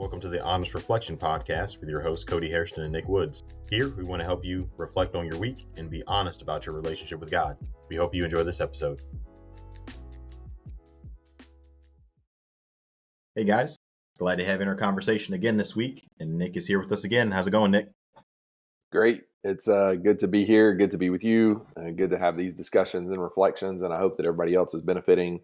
Welcome to the Honest Reflection Podcast with your hosts, Cody Hairston and Nick Woods. Here, we want to help you reflect on your week and be honest about your relationship with God. We hope you enjoy this episode. Hey guys, glad to have in our conversation again this week. And Nick is here with us again. How's it going, Nick? Great. It's good to be here. Good to be with you. Good to have these discussions and reflections. And I hope that everybody else is benefiting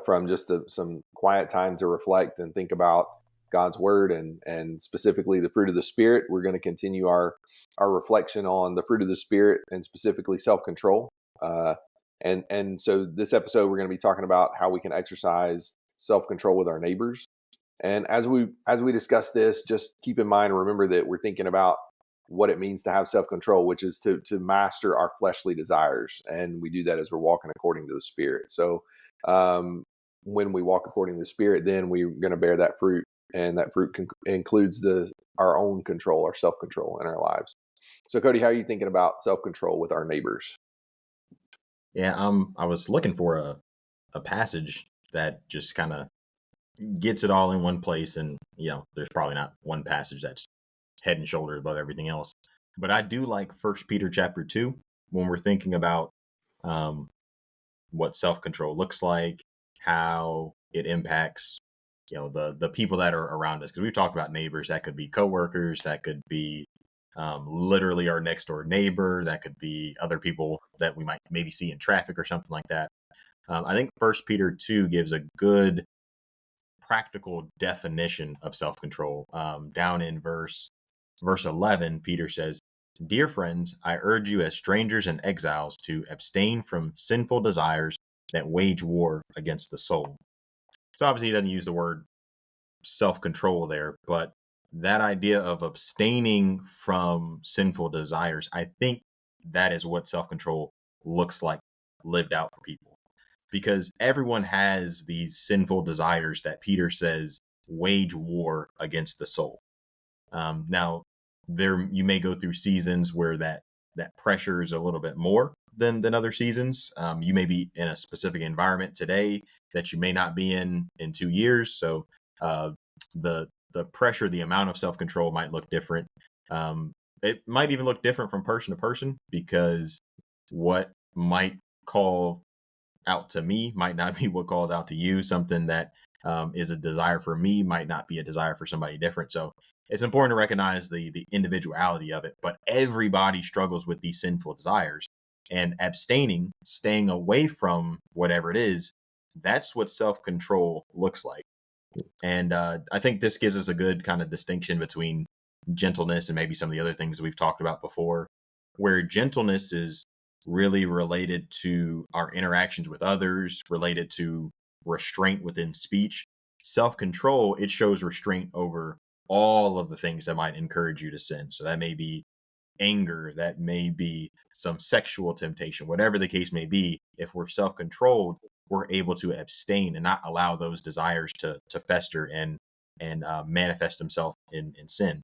from just some quiet time to reflect and think about God's word and specifically the fruit of the Spirit. We're going to continue our reflection on the fruit of the Spirit and specifically self-control. And so this episode, we're going to be talking about how we can exercise self-control with our neighbors. And as we discuss this, just keep in mind, remember that we're thinking about what it means to have self-control, which is to master our fleshly desires. And we do that as we're walking according to the Spirit. So when we walk according to the Spirit, then we're going to bear that fruit. And that fruit includes our own control, our self-control in our lives. So Cody, how are you thinking about self-control with our neighbors? Yeah, I was looking for a passage that just kind of gets it all in one place. And, there's probably not one passage that's head and shoulders above everything else. But I do like 1 Peter chapter 2 when we're thinking about what self-control looks like, how it impacts, the people that are around us. Because we've talked about neighbors. That could be coworkers. That could be literally our next door neighbor. That could be other people that we might maybe see in traffic or something like that. I think 1 Peter 2 gives a good practical definition of self-control. Down in verse 11, Peter says, "Dear friends, I urge you as strangers and exiles to abstain from sinful desires that wage war against the soul." So obviously he doesn't use the word self-control there, but that idea of abstaining from sinful desires, I think that is what self-control looks like lived out for people. Because everyone has these sinful desires that Peter says wage war against the soul. Now, you may go through seasons where that pressure is a little bit more than other seasons. You may be in a specific environment today that you may not be in 2 years. So the pressure, the amount of self-control might look different. It might even look different from person to person, because what might call out to me might not be what calls out to you. Something that is a desire for me might not be a desire for somebody different. So it's important to recognize the individuality of it, but everybody struggles with these sinful desires, and abstaining, staying away from whatever it is, that's what self-control looks like. And I think this gives us a good kind of distinction between gentleness and maybe some of the other things we've talked about before, where gentleness is really related to our interactions with others, related to restraint within speech. Self-control, it shows restraint over all of the things that might encourage you to sin. So that may be anger, that may be some sexual temptation, whatever the case may be. If we're self-controlled, we're able to abstain and not allow those desires to fester and manifest themselves in sin.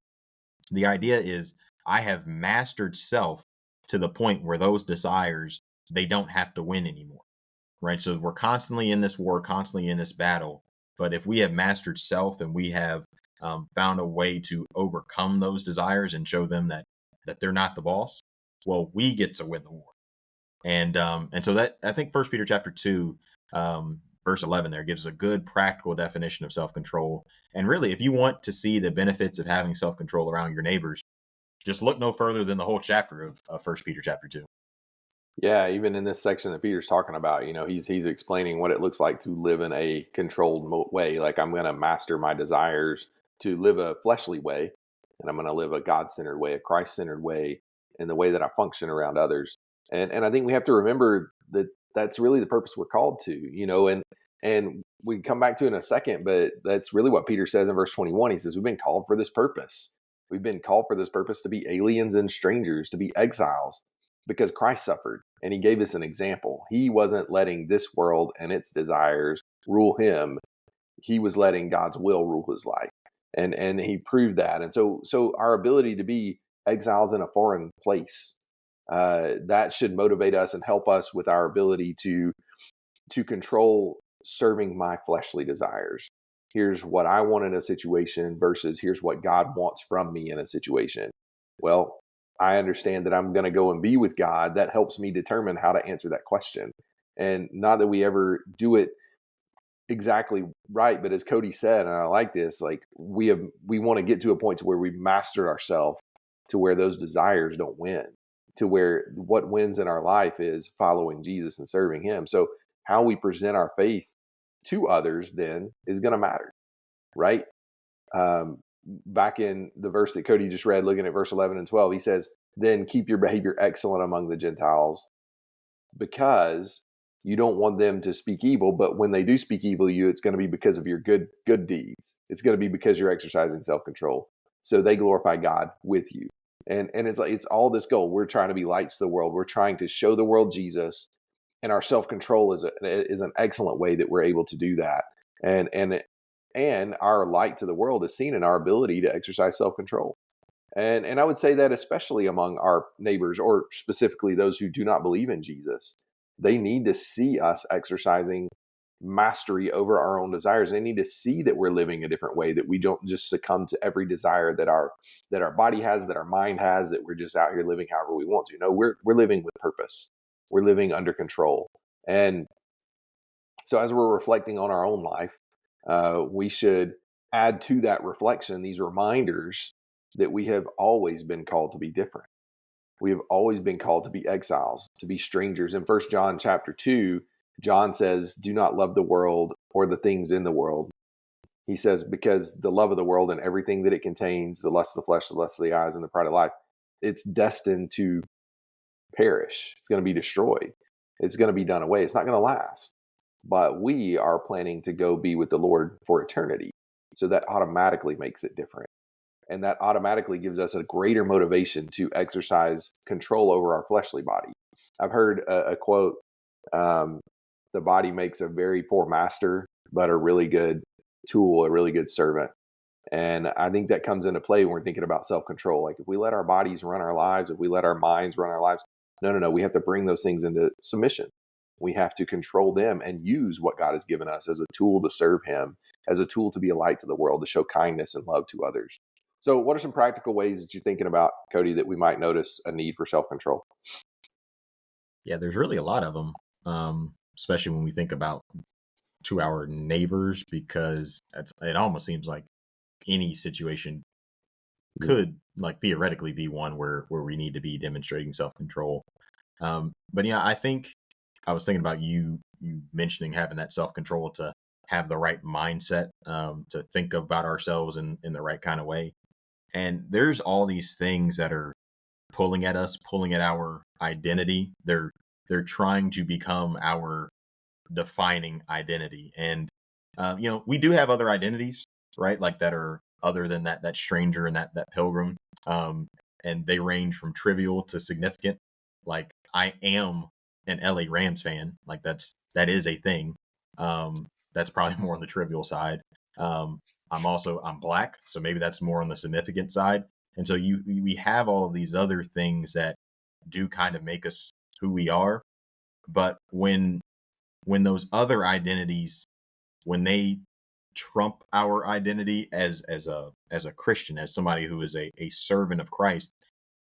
The idea is, I have mastered self to the point where those desires, they don't have to win anymore, right? So we're constantly in this war, constantly in this battle. But if we have mastered self and we have found a way to overcome those desires and show them that they're not the boss, well, we get to win the war. And so that, I think 1 Peter chapter 2, verse 11 there gives a good practical definition of self-control. And really, if you want to see the benefits of having self-control around your neighbors, just look no further than the whole chapter of 1 Peter chapter 2. Yeah, even in this section that Peter's talking about, he's explaining what it looks like to live in a controlled way. Like, I'm going to master my desires to live a fleshly way, and I'm going to live a God-centered way, a Christ-centered way, in the way that I function around others. And I think we have to remember that that's really the purpose we're called to, and we can come back to it in a second, but that's really what Peter says in verse 21. He says, we've been called for this purpose. We've been called for this purpose to be aliens and strangers, to be exiles, because Christ suffered and he gave us an example. He wasn't letting this world and its desires rule him. He was letting God's will rule his life. And he proved that. And so our ability to be exiles in a foreign place, that should motivate us and help us with our ability to control serving my fleshly desires. here's what I want in a situation versus here's what God wants from me in a situation. Well, I understand that I'm going to go and be with God. That helps me determine how to answer that question. And not that we ever do it exactly right, but as Cody said, and I like this, like we want to get to a point to where we've mastered ourselves to where those desires don't win, to where what wins in our life is following Jesus and serving him. So how we present our faith to others then is going to matter, right? Back in the verse that Cody just read, looking at verse 11 and 12, he says, then keep your behavior excellent among the Gentiles, because you don't want them to speak evil, but when they do speak evil to you, it's going to be because of your good deeds. It's going to be because you're exercising self-control. So they glorify God with you. And it's like, it's all this goal. We're trying to be lights to the world. We're trying to show the world Jesus, and our self-control is an excellent way that we're able to do that. And our light to the world is seen in our ability to exercise self-control. And I would say that especially among our neighbors, or specifically those who do not believe in Jesus, they need to see us exercising mastery over our own desires. They need to see that we're living a different way, that we don't just succumb to every desire that our body has, that our mind has, that we're just out here living however we want to. No, we're living with purpose. We're living under control. And so as we're reflecting on our own life, we should add to that reflection these reminders that we have always been called to be different. We have always been called to be exiles, to be strangers. In 1 John chapter 2, John says, do not love the world or the things in the world. He says, because the love of the world and everything that it contains, the lust of the flesh, the lust of the eyes, and the pride of life, it's destined to perish. It's going to be destroyed. It's going to be done away. It's not going to last. But we are planning to go be with the Lord for eternity. So that automatically makes it different. And that automatically gives us a greater motivation to exercise control over our fleshly body. I've heard a quote, the body makes a very poor master, but a really good tool, a really good servant. And I think that comes into play when we're thinking about self-control. Like if we let our bodies run our lives, if we let our minds run our lives, no. We have to bring those things into submission. We have to control them and use what God has given us as a tool to serve him, as a tool to be a light to the world, to show kindness and love to others. So what are some practical ways that you're thinking about, Cody, that we might notice a need for self-control? Yeah, there's really a lot of them, especially when we think about to our neighbors, because it almost seems like any situation could like theoretically be one where we need to be demonstrating self-control. But yeah, I think I was thinking about you mentioning having that self-control to have the right mindset, to think about ourselves in the right kind of way. And there's all these things that are pulling at us, pulling at our identity. They're trying to become our defining identity. And we do have other identities, right? Like that are other than that stranger and that pilgrim. And they range from trivial to significant. Like I am an LA Rams fan. Like that is a thing. That's probably more on the trivial side. I'm black, so maybe that's more on the significant side. And so we have all of these other things that do kind of make us who we are. But when those other identities, when they trump our identity as a Christian, as somebody who is a servant of Christ,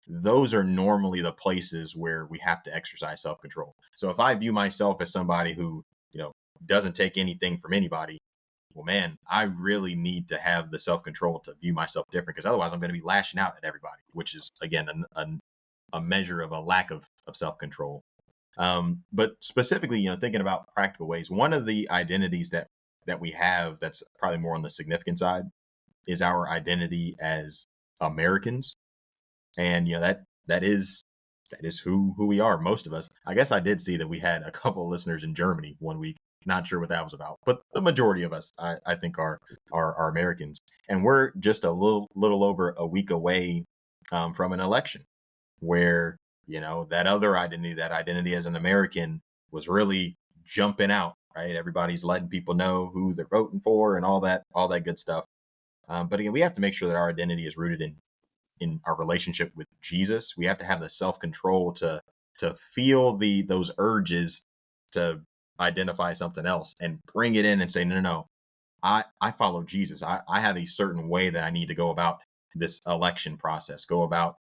those are normally the places where we have to exercise self-control. So if I view myself as somebody who, doesn't take anything from anybody, well, man, I really need to have the self-control to view myself different, because otherwise I'm going to be lashing out at everybody, which is, again, a measure of a lack of self-control. But specifically, thinking about practical ways, one of the identities that we have that's probably more on the significant side is our identity as Americans. And, that is who we are, most of us. I guess I did see that we had a couple of listeners in Germany one week. Not sure what that was about, but the majority of us, I think, are Americans, and we're just a little over a week away from an election where that other identity, that identity as an American, was really jumping out. Right, everybody's letting people know who they're voting for and all that good stuff. But again, we have to make sure that our identity is rooted in our relationship with Jesus. We have to have the self-control to feel those urges to identify something else and bring it in and say, no, I follow Jesus. I have a certain way that I need to go about this election process, go about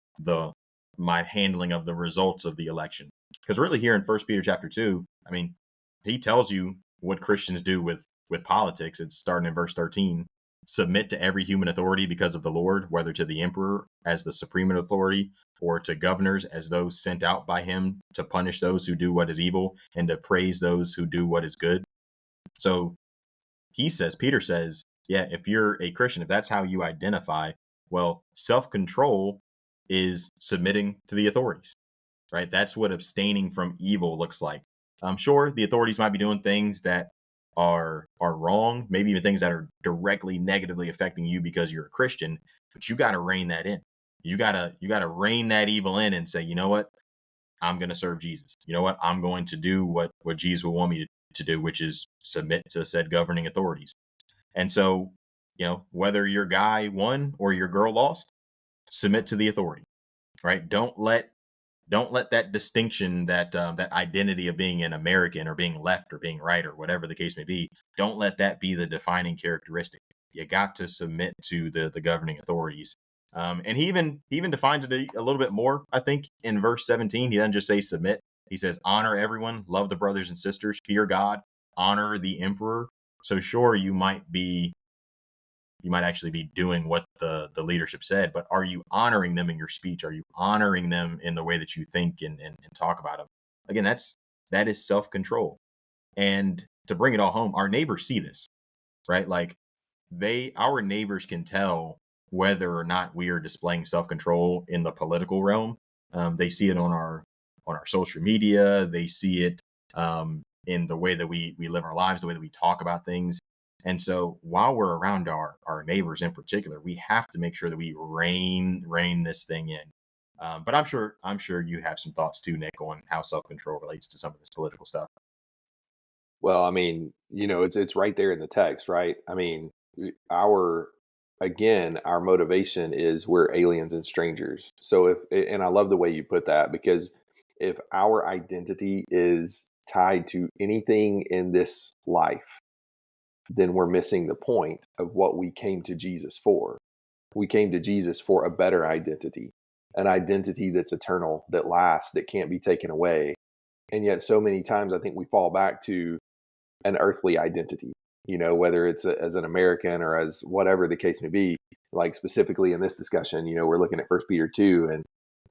my handling of the results of the election. Because really here in First Peter chapter 2, I mean, he tells you what Christians do with politics. It's starting in verse 13. Submit to every human authority because of the Lord, whether to the emperor as the supreme authority, or to governors as those sent out by him to punish those who do what is evil and to praise those who do what is good. So Peter says, yeah, if you're a Christian, if that's how you identify, well, self-control is submitting to the authorities, right? That's what abstaining from evil looks like. I'm sure the authorities might be doing things that are wrong, maybe even things that are directly negatively affecting you because you're a Christian, but you got to rein that in. You got to rein that evil in and say, you know what? I'm going to serve Jesus. You know what? I'm going to do what Jesus would want me to do, which is submit to said governing authorities. And so, whether your guy won or your girl lost, submit to the authority, right? Don't let that distinction, that identity of being an American or being left or being right or whatever the case may be, don't let that be the defining characteristic. You got to submit to the governing authorities. And he even defines it a little bit more, I think, in verse 17. He doesn't just say submit. He says, honor everyone, love the brothers and sisters, fear God, honor the emperor. So sure, you might actually be doing what the leadership said, but are you honoring them in your speech? Are you honoring them in the way that you think and talk about them? Again, that is self-control. And to bring it all home, our neighbors see this, right? Like our neighbors can tell whether or not we are displaying self-control in the political realm. They see it on our social media. They see it in the way that we live our lives, the way that we talk about things. And so while we're around our neighbors in particular, we have to make sure that we rein this thing in. But I'm sure you have some thoughts too, Nick, on how self-control relates to some of this political stuff. Well, I mean, it's right there in the text, right? I mean, our motivation is we're aliens and strangers. So and I love the way you put that, because if our identity is tied to anything in this life, then we're missing the point of what we came to Jesus for. We came to Jesus for a better identity, an identity that's eternal, that lasts, that can't be taken away. And yet so many times I think we fall back to an earthly identity, whether it's as an American or as whatever the case may be. Like specifically in this discussion, we're looking at First Peter 2,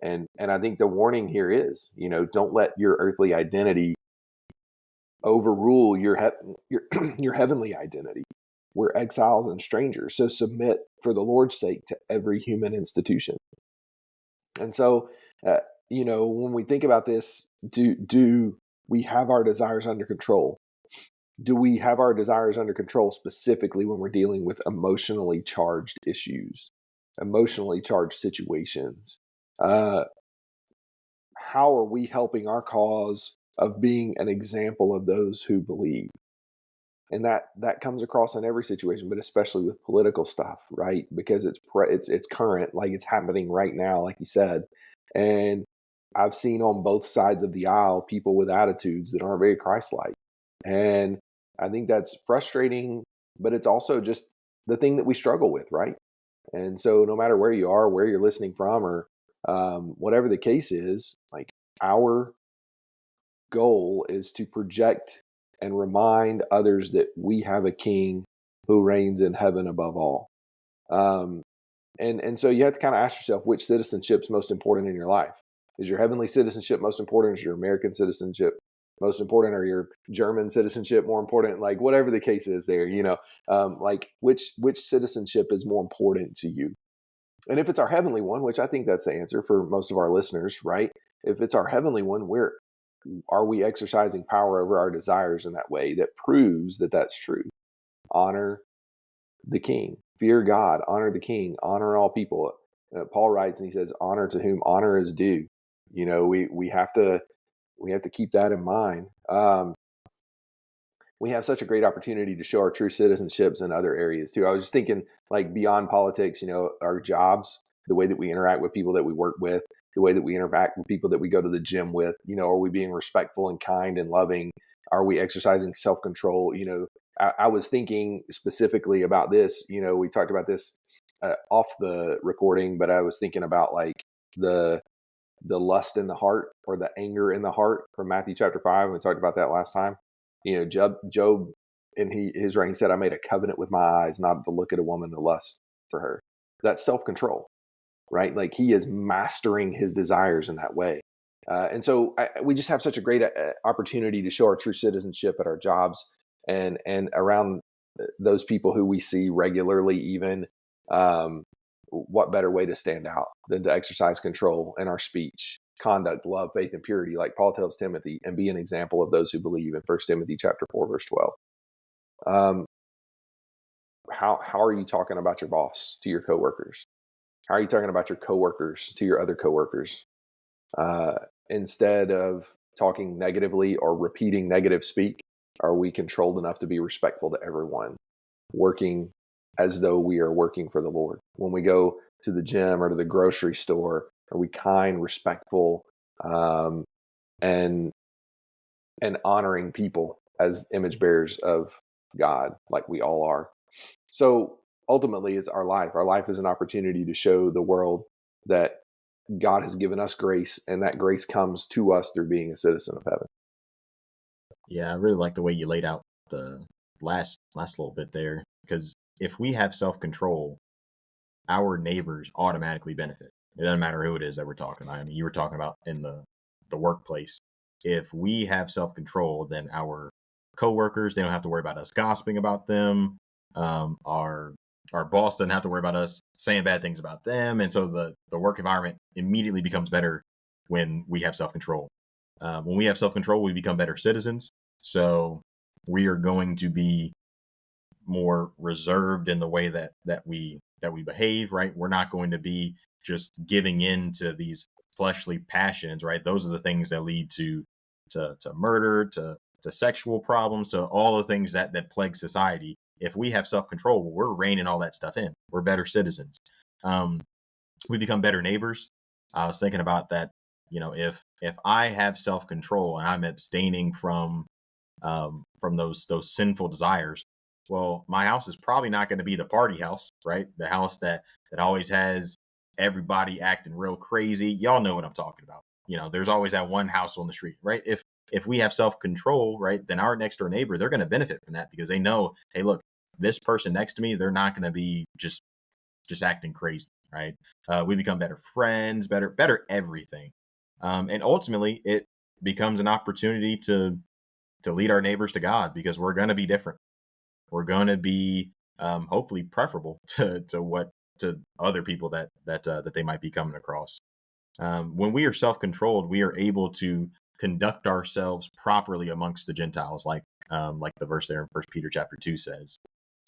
and I think the warning here is, don't let your earthly identity overrule your heavenly identity. We're exiles and strangers, so submit for the Lord's sake to every human institution. And so, when we think about this, do we have our desires under control? Do we have our desires under control specifically when we're dealing with emotionally charged issues, emotionally charged situations? How are we helping our cause of being an example of those who believe? And that comes across in every situation, but especially with political stuff, right? Because it's current, like it's happening right now, like you said. And I've seen on both sides of the aisle people with attitudes that aren't very Christ-like. And I think that's frustrating, but it's also just the thing that we struggle with, right? And so no matter where you are, where you're listening from, or whatever the case is, like our goal is to project and remind others that we have a king who reigns in heaven above all. And so you have to kind of ask yourself, which citizenship's most important in your life? Is your heavenly citizenship most important? Is your American citizenship most important? Or your German citizenship more important? Like whatever the case is there, like which citizenship is more important to you? And if it's our heavenly one, which I think that's the answer for most of our listeners, right? If it's our heavenly one, are we exercising power over our desires in that way that proves that that's true? Honor the king, fear God, honor the king, honor all people. Paul writes and he says, honor to whom honor is due. We have to keep that in mind. We have such a great opportunity to show our true citizenships in other areas too. I was just thinking, like beyond politics, our jobs, the way that we interact with people that we work with, the way that we interact with people that we go to the gym with, are we being respectful and kind and loving? Are we exercising self-control? I was thinking specifically about this. We talked about this off the recording, but I was thinking about like the lust in the heart or the anger in the heart from Matthew chapter 5. We talked about that last time. Job in his writing, he said, I made a covenant with my eyes not to look at a woman to lust for her. That's self-control, right? Like he is mastering his desires in that way. And so we just have such a great opportunity to show our true citizenship at our jobs and around those people who we see regularly even. What better way to stand out than to exercise control in our speech, conduct, love, faith, and purity, like Paul tells Timothy, and be an example of those who believe in 1 Timothy chapter 4, verse 12. How are you talking about your boss to your coworkers? How are you talking about your coworkers to your other coworkers? Instead of talking negatively or repeating negative speak, are we controlled enough to be respectful to everyone, working as though we are working for the Lord? When we go to the gym or to the grocery store, are we kind, respectful, and honoring people as image bearers of God, like we all are? So ultimately, it's our life. Our life is an opportunity to show the world that God has given us grace, and that grace comes to us through being a citizen of heaven. Yeah, I really like the way you laid out the last little bit there, because if we have self-control, our neighbors automatically benefit. It doesn't matter who it is that we're talking about. I mean, you were talking about in the workplace. If we have self-control, then our coworkers, they don't have to worry about us gossiping about them. Our boss doesn't have to worry about us saying bad things about them, and so the work environment immediately becomes better when we have self-control. When we have self-control, we become better citizens. So we are going to be more reserved in the way that we behave, right? We're not going to be just giving in to these fleshly passions, right? Those are the things that lead to murder, to sexual problems, to all the things that plague society. If we have self-control, we're reining all that stuff in. We're better citizens. We become better neighbors. I was thinking about that. If I have self-control and I'm abstaining from those sinful desires, well, my house is probably not going to be the party house, right? The house that always has everybody acting real crazy. Y'all know what I'm talking about. There's always that one house on the street, right? If we have self-control, right, then our next door neighbor, they're going to benefit from that because they know, hey, look, this person next to me, they're not going to be just acting crazy, right? We become better friends, better everything. And ultimately, it becomes an opportunity to lead our neighbors to God because we're going to be different. We're going to be hopefully preferable to other people that they might be coming across. When we are self-controlled, we are able to conduct ourselves properly amongst the Gentiles, like the verse there in 1 Peter chapter 2 says.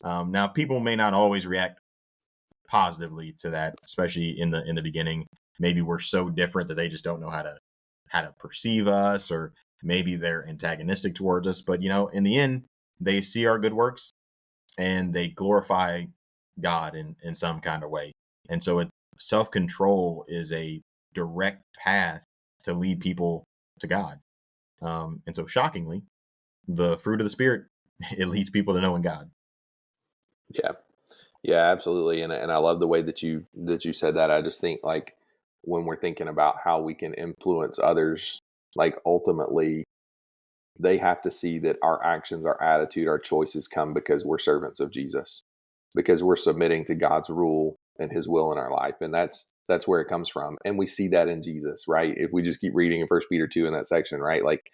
Now, people may not always react positively to that, especially in the beginning. Maybe we're so different that they just don't know how to perceive us, or maybe they're antagonistic towards us. But in the end, they see our good works and they glorify God in some kind of way. And so self-control is a direct path to lead people to God. And so shockingly, the fruit of the Spirit, it leads people to knowing God. Yeah, absolutely. And I love the way that you said that. I just think like when we're thinking about how we can influence others, like ultimately they have to see that our actions, our attitude, our choices come because we're servants of Jesus, because we're submitting to God's rule and his will in our life. And that's where it comes from. And we see that in Jesus, right? If we just keep reading in 1 Peter 2 in that section, right? Like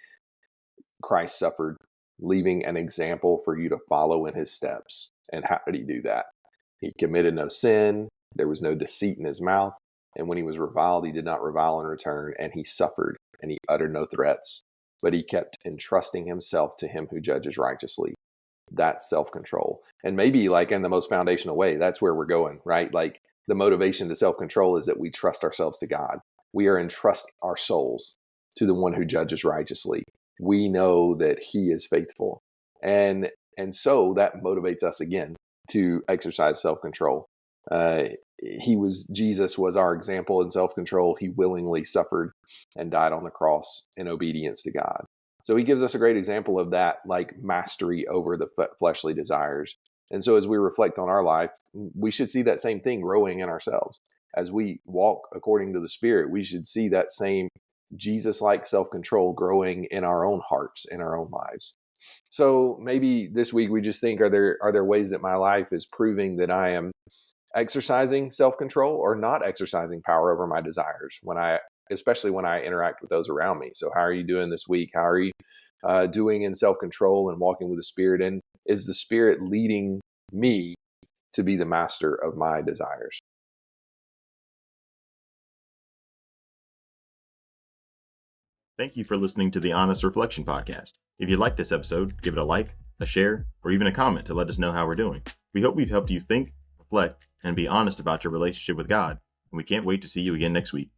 Christ suffered, leaving an example for you to follow in his steps. And how did he do that? He committed no sin. There was no deceit in his mouth. And when he was reviled, he did not revile in return. And he suffered, and he uttered no threats, but he kept entrusting himself to him who judges righteously. That's self-control. And maybe like in the most foundational way, that's where we're going, right? Like the motivation to self-control is that we trust ourselves to God. We are entrusting our souls to the one who judges righteously. We know that he is faithful. And so that motivates us again to exercise self-control. Jesus was our example in self-control. He willingly suffered and died on the cross in obedience to God. So he gives us a great example of that, like mastery over the fleshly desires. And so as we reflect on our life, we should see that same thing growing in ourselves. As we walk according to the Spirit, we should see that same Jesus-like self-control growing in our own hearts, in our own lives. So maybe this week we just think, are there ways that my life is proving that I am exercising self-control or not exercising power over my desires especially when I interact with those around me? So how are you doing this week? How are you doing in self-control and walking with the Spirit? And is the Spirit leading me to be the master of my desires? Thank you for listening to the Honest Reflection Podcast. If you liked this episode, give it a like, a share, or even a comment to let us know how we're doing. We hope we've helped you think, reflect, and be honest about your relationship with God, and we can't wait to see you again next week.